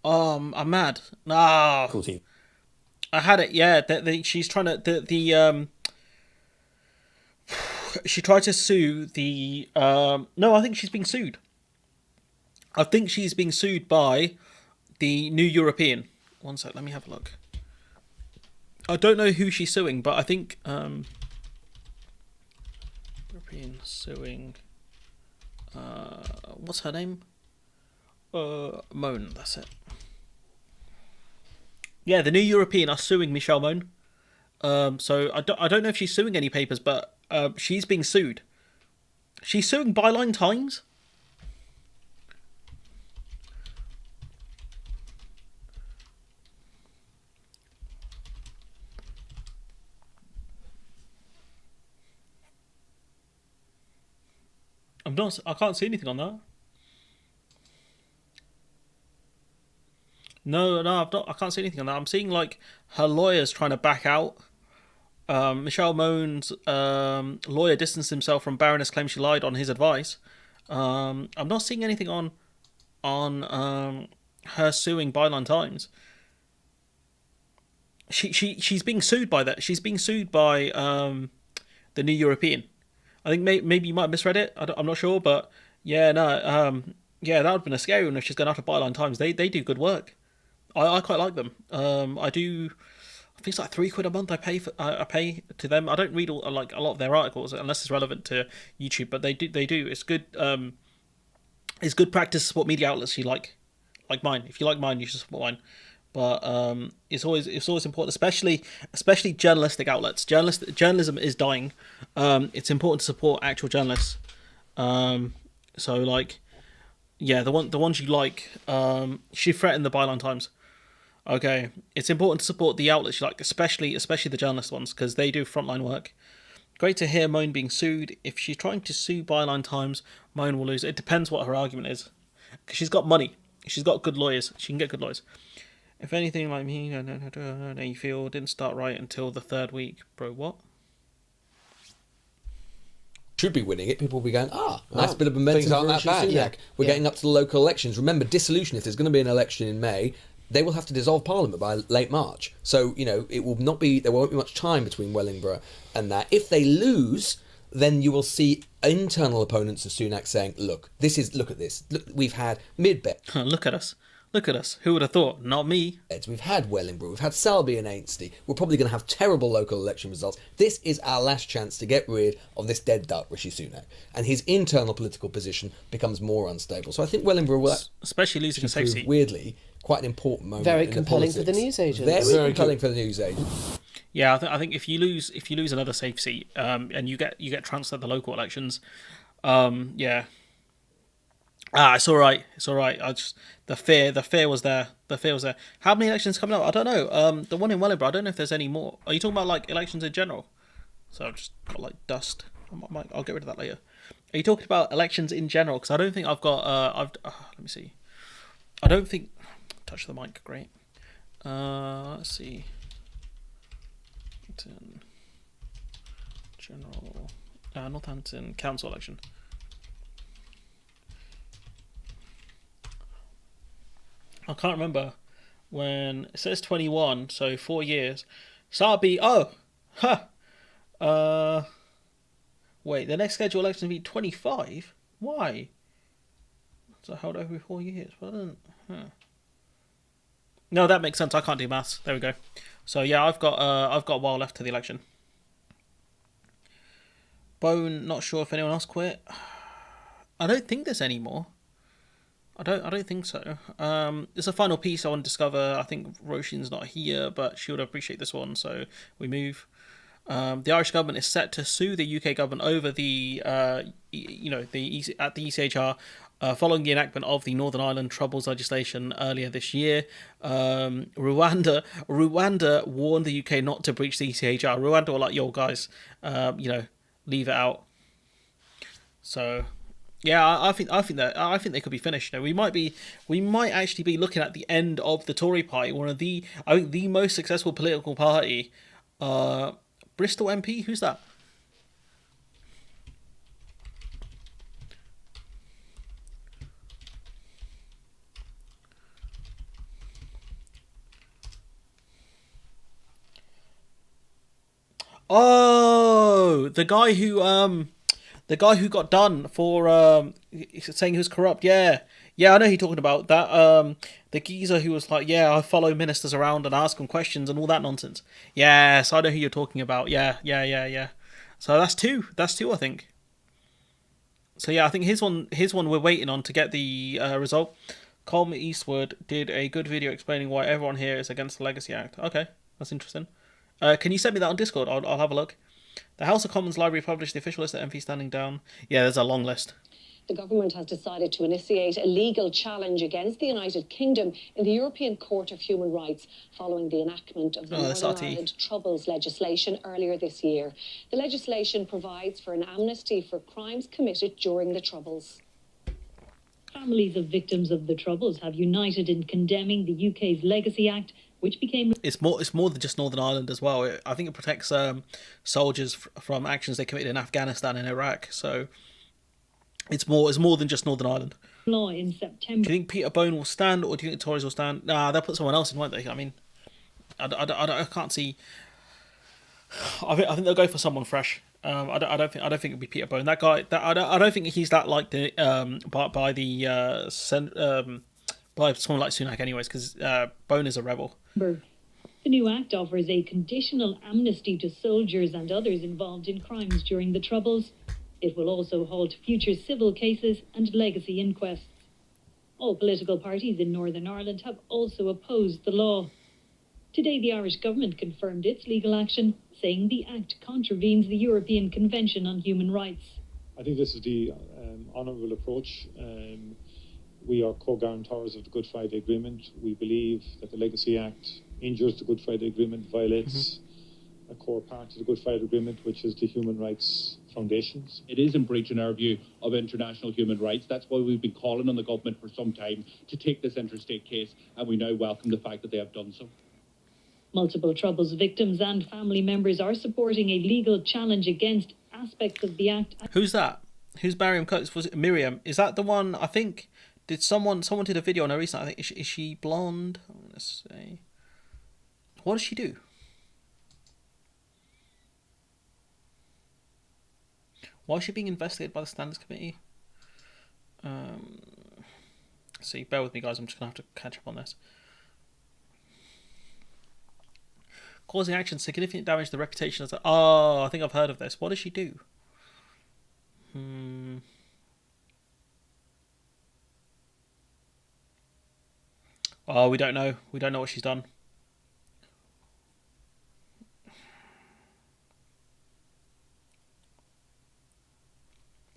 [SPEAKER 2] I'm mad. No.
[SPEAKER 12] Cool team.
[SPEAKER 2] I had it, yeah. She's trying to... she tried to sue the... no, I think she's being sued. I think she's being sued by the New European. One sec, let me have a look. I don't know who she's suing, but I think... European suing... what's her name? Moan, that's it. Yeah, the New European are suing Michelle Mone. So I don't know if she's suing any papers, but she's being sued. She's suing Byline Times. I can't see anything on that. No, I can't see anything on that. I'm seeing like her lawyers trying to back out. Michelle Mone's lawyer distanced himself from Baroness claims she lied on his advice. I'm not seeing anything on her suing Byline Times. She's being sued by that. She's being sued by the New European. I think maybe you might have misread it. I'm not sure, but yeah, no, yeah, that would have been a scary one if she's gone after Byline Times. They do good work. I quite like them. I do. I think it's like £3 a month. I pay to them. I don't read a lot of their articles unless it's relevant to YouTube, but they do. It's good. It's good practice to support media outlets you like mine. If you like mine, you should support mine. But it's always important, especially journalistic outlets. Journalism is dying. It's important to support actual journalists. So like, yeah, the ones you like. She threatened the Byline Times. Okay, it's important to support the outlets you like, especially the journalist ones, because they do frontline work. Great to hear Moan being sued. If she's trying to sue Byline Times, Moan will lose. It depends what her argument is, because she's got money. She's got good lawyers. She can get good lawyers. If anything like me, no, you feel didn't start right until the third week, bro. What?
[SPEAKER 12] Should be winning it. People will be going, nice bit of momentum.
[SPEAKER 10] Things aren't
[SPEAKER 12] for
[SPEAKER 10] that bad.
[SPEAKER 12] Sunak.
[SPEAKER 10] Yeah.
[SPEAKER 12] We're getting up to the local elections. Remember, dissolution. If there's going to be an election in May, they will have to dissolve Parliament by late March. So it will not be. There won't be much time between Wellingborough and that. If they lose, then you will see internal opponents of Sunak saying, look at this. Look, we've had mid-bet.
[SPEAKER 2] Look at us. Who would have thought? Not me.
[SPEAKER 12] We've had Wellingborough, we've had Selby and Ainsty. We're probably going to have terrible local election results. This is our last chance to get rid of this dead duck, Rishi Sunak. And his internal political position becomes more unstable. So I think Wellingborough will,
[SPEAKER 2] especially losing a safe seat,
[SPEAKER 12] weirdly, quite an important moment.
[SPEAKER 1] Very compelling for the newsagents.
[SPEAKER 12] Very compelling for the newsagents.
[SPEAKER 2] Yeah, I think if you lose another safe seat, and you get transferred to the local elections, yeah. It's all right. The fear was there. How many elections coming up? I don't know. The one in Wellingborough, I don't know if there's any more. Are you talking about like elections in general? So I've just got like dust. I'll get rid of that later. Are you talking about elections in general? Because I don't think I've got. Let me see. I don't think. Touch the mic. Great. Let's see. General. Northampton Council election. I can't remember when it says 21, so 4 years. So I'll be wait, the next scheduled election will be 25. Why? So held over 4 years. Well, no, that makes sense. I can't do maths. There we go. So yeah, I've got a while left to the election. Bone, not sure if anyone else quit. I don't think there's any more. I don't think so. It's a final piece I want to discover. I think Roshin's not here, but she would appreciate this one, so we move. The Irish government is set to sue the UK government over the ECHR following the enactment of the Northern Ireland Troubles legislation earlier this year. Rwanda warned the UK not to breach the ECHR. Rwanda were like, yo guys, leave it out. So. Yeah, I think they could be finished. We might actually be looking at the end of the Tory party, I think the most successful political party. Bristol MP, who's that? Oh, the guy who got done for saying he was corrupt. Yeah, I know who you're talking about. That the geezer who was like, I follow ministers around and ask them questions and all that nonsense. Yes, I know who you're talking about. Yeah. So that's two, I think. So yeah, I think his one we're waiting on to get the result. Coleman Eastwood did a good video explaining why everyone here is against the Legacy Act. Okay, that's interesting. Can you send me that on Discord? I'll have a look. The House of Commons Library published the official list of MPs standing down. Yeah, there's a long list.
[SPEAKER 13] The government has decided to initiate a legal challenge against the United Kingdom in the European Court of Human Rights following the enactment of the Northern Ireland Troubles legislation earlier this year. The legislation provides for an amnesty for crimes committed during the Troubles.
[SPEAKER 14] Families of victims of the Troubles have united in condemning the UK's Legacy Act, which became...
[SPEAKER 2] It's more than just Northern Ireland as well. I think it protects soldiers from actions they committed in Afghanistan and Iraq. So it's more than just Northern Ireland.
[SPEAKER 14] Law in September.
[SPEAKER 2] Do you think Peter Bone will stand, or do you think the Tories will stand? Nah, they'll put someone else in, won't they? I mean, I can't see. I think they'll go for someone fresh. I don't think it'll be Peter Bone. That guy. I don't think he's that liked by someone like Sunak, anyways, because Bone is a rebel.
[SPEAKER 14] The new act offers a conditional amnesty to soldiers and others involved in crimes during the Troubles. It will also halt future civil cases and legacy inquests. All political parties in Northern Ireland have also opposed the law. Today, the Irish government confirmed its legal action, saying the act contravenes the European Convention on Human Rights.
[SPEAKER 15] I think this is the honourable approach. We are co-guarantors of the Good Friday Agreement. We believe that the Legacy Act injures the Good Friday Agreement, violates a core part of the Good Friday Agreement, which is the human rights foundations.
[SPEAKER 16] It is in breach, in our view, of international human rights. That's why we've been calling on the government for some time to take this interstate case, and we now welcome the fact that they have done so.
[SPEAKER 14] Multiple Troubles victims and family members are supporting a legal challenge against aspects of the Act.
[SPEAKER 2] Who's that? Who's Miriam Coates? Was it Miriam? Is that the one? I think. Did someone did a video on her recently? I think is she blonde? Let's see. What does she do? Why is she being investigated by the Standards Committee? See, bear with me, guys. I'm just gonna have to catch up on this. Causing action significant damage to the reputation as I think I've heard of this. What does she do? Oh, we don't know. We don't know what she's done.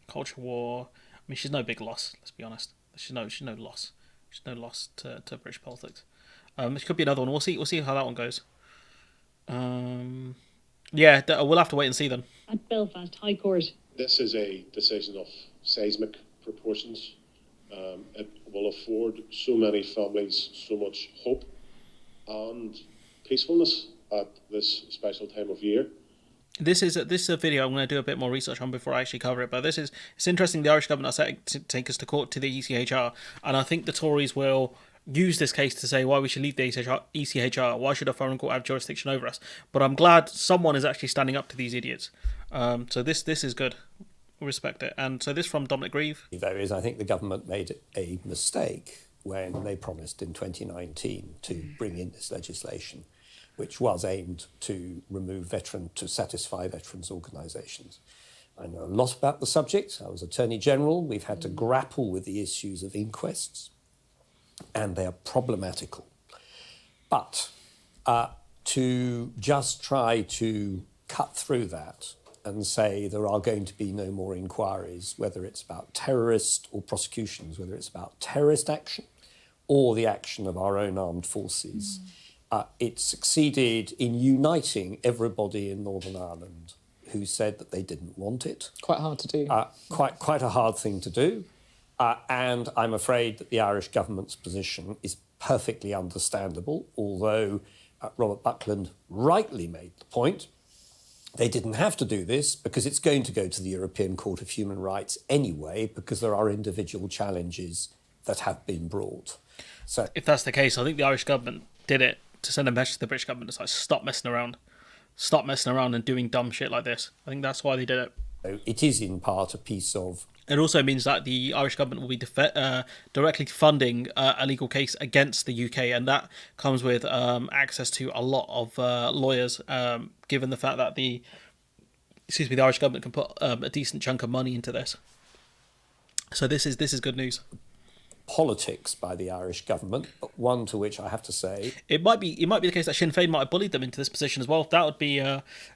[SPEAKER 2] Culture war. I mean, she's no big loss. Let's be honest. She's no loss. She's no loss to British politics. This could be another one. We'll see how that one goes. Yeah, we'll have to wait and see then.
[SPEAKER 14] At Belfast High Court.
[SPEAKER 17] This is a decision of seismic proportions. It will afford so many families so much hope and peacefulness at this special time of year.
[SPEAKER 2] This is a video I'm going to do a bit more research on before I actually cover it. But it's interesting. The Irish government are set to take us to court to the ECHR, and I think the Tories will use this case to say why we should leave the ECHR. Why should a foreign court have jurisdiction over us? But I'm glad someone is actually standing up to these idiots. So this is good. We respect it. And so this from Dominic Grieve.
[SPEAKER 18] There is, I think the government made a mistake when they promised in 2019 to bring in this legislation, which was aimed to satisfy veterans' organisations. I know a lot about the subject. I was Attorney General. We've had to grapple with the issues of inquests, and they are problematical. But to just try to cut through that and say there are going to be no more inquiries, whether it's about terrorist or prosecutions, whether it's about terrorist action or the action of our own armed forces, it succeeded in uniting everybody in Northern Ireland who said that they didn't want it.
[SPEAKER 19] Quite hard to do.
[SPEAKER 18] Quite a hard thing to do. And I'm afraid that the Irish government's position is perfectly understandable, although Robert Buckland rightly made the point they didn't have to do this because it's going to go to the European Court of Human Rights anyway, because there are individual challenges that have been brought. So,
[SPEAKER 2] if that's the case, I think the Irish government did it to send a message to the British government to say, stop messing around and doing dumb shit like this. I think that's why they did it.
[SPEAKER 18] It is in part a piece of...
[SPEAKER 2] It also means that the Irish government will be directly funding a legal case against the UK, and that comes with access to a lot of lawyers, given the fact that the Irish government can put a decent chunk of money into this. So this is good news.
[SPEAKER 18] politics by the Irish government, but one to which I have to say
[SPEAKER 2] it might be the case that Sinn Féin might have bullied them into this position as well. That would be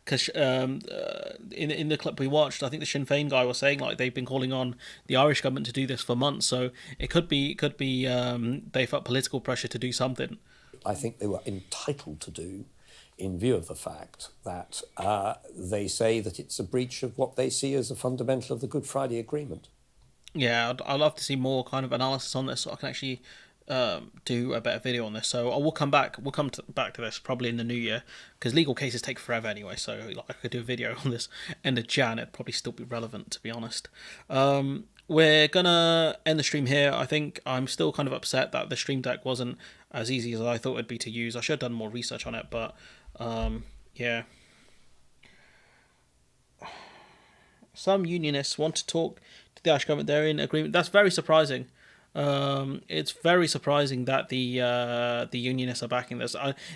[SPEAKER 2] because in the clip we watched, I think the Sinn Féin guy was saying like they've been calling on the Irish government to do this for months. So it could be they felt political pressure to do something.
[SPEAKER 18] I think they were entitled to do, in view of the fact that they say that it's a breach of what they see as a fundamental of the Good Friday Agreement.
[SPEAKER 2] Yeah, I'd love to see more kind of analysis on this so I can actually do a better video on this. So we'll come back to this probably in the new year, because legal cases take forever anyway, so like, I could do a video on this end of Jan. It'd probably still be relevant, to be honest. We're gonna end the stream here. I think I'm still kind of upset that the Stream Deck wasn't as easy as I thought it'd be to use. I should have done more research on it, but yeah. Some unionists want to talk to the Irish government. They're in agreement. That's very surprising. It's very surprising that the unionists are backing this.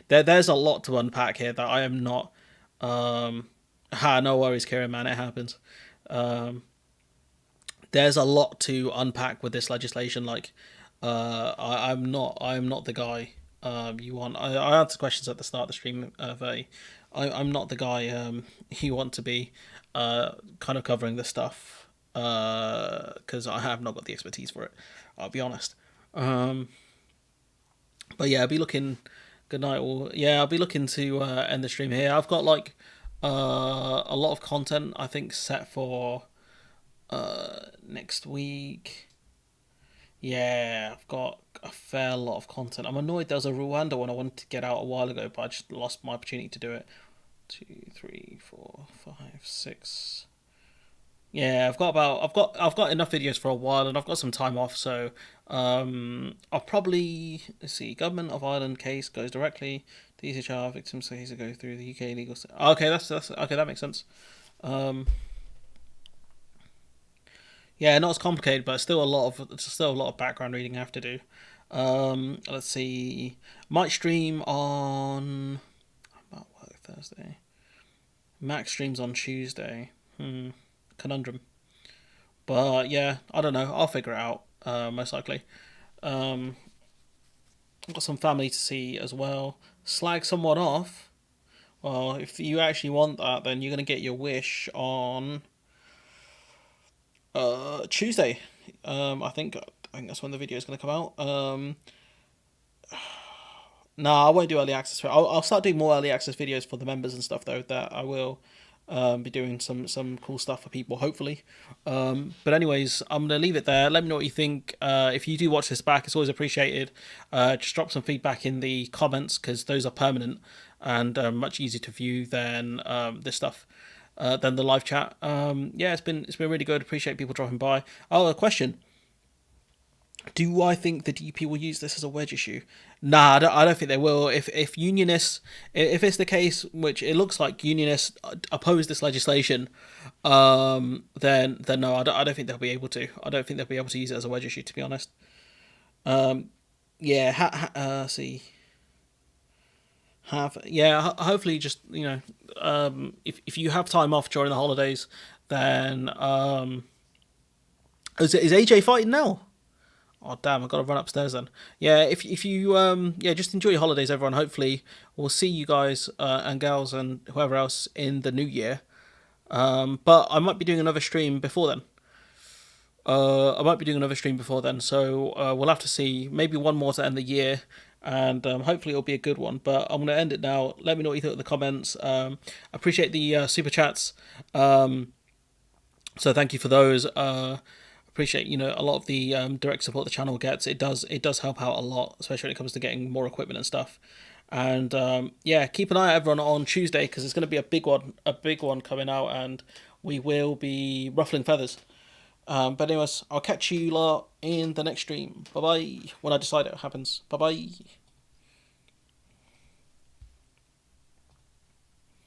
[SPEAKER 2] There's a lot to unpack here that I am not. No worries, Kieran, man. It happens. There's a lot to unpack with this legislation. Like, I'm not the guy you want. I answered questions at the start of the stream. I'm not the guy you want to be kind of covering this stuff, because I have not got the expertise for it. I'll be honest. But yeah, I'll be looking. Good night. I'll be looking to end the stream here. I've got like a lot of content I think set for next week. Yeah, I've got a fair lot of content. I'm annoyed there was a Rwanda one I wanted to get out a while ago, but I just lost my opportunity to do it. 2, 3, 4, 5, 6. Yeah, I've got enough videos for a while, and I've got some time off, so I'll probably Government of Ireland case goes directly to ECHR, victims case go through the UK legal system. Okay, that's okay, that makes sense. Yeah, not as complicated, but still a lot of background reading I have to do. Let's see. Might stream on about work Thursday. Max streams on Tuesday. Conundrum. But yeah, I don't know. I'll figure it out. Most likely. I've got some family to see as well. Slag someone off. Well, if you actually want that, then you're gonna get your wish on Tuesday. I think that's when the video is going to come out. No, I won't do early access. I'll start doing more early access videos for the members and stuff, though. That I will be doing some cool stuff for people, hopefully. But anyways, I'm going to leave it there. Let me know what you think. If you do watch this back, it's always appreciated. Just drop some feedback in the comments, because those are permanent and much easier to view than this stuff. Than the live chat. Yeah, it's been really good. Appreciate people dropping by. Oh, a question. Do I think the DP will use this as a wedge issue? Nah, I don't think they will. If unionists, if it's the case, which it looks like unionists oppose this legislation, then no, I don't think they'll be able to. I don't think they'll be able to use it as a wedge issue, to be honest. Yeah, see. Hopefully just, if you have time off during the holidays, then is AJ fighting now? Oh damn, I've got to run upstairs then. Yeah, if you just enjoy your holidays, everyone. Hopefully we'll see you guys and gals and whoever else in the new year. But I might be doing another stream before then. So we'll have to see. Maybe one more to end the year. And hopefully it'll be a good one. But I'm going to end it now. Let me know what you think in the comments. Appreciate the super chats. So thank you for those. Appreciate a lot of the direct support the channel gets. It does help out a lot, especially when it comes to getting more equipment and stuff. And keep an eye out, everyone, on Tuesday, because it's going to be a big one coming out, and we will be ruffling feathers. But anyways, I'll catch you lot in the next stream. Bye bye. When I decide it happens. Bye bye.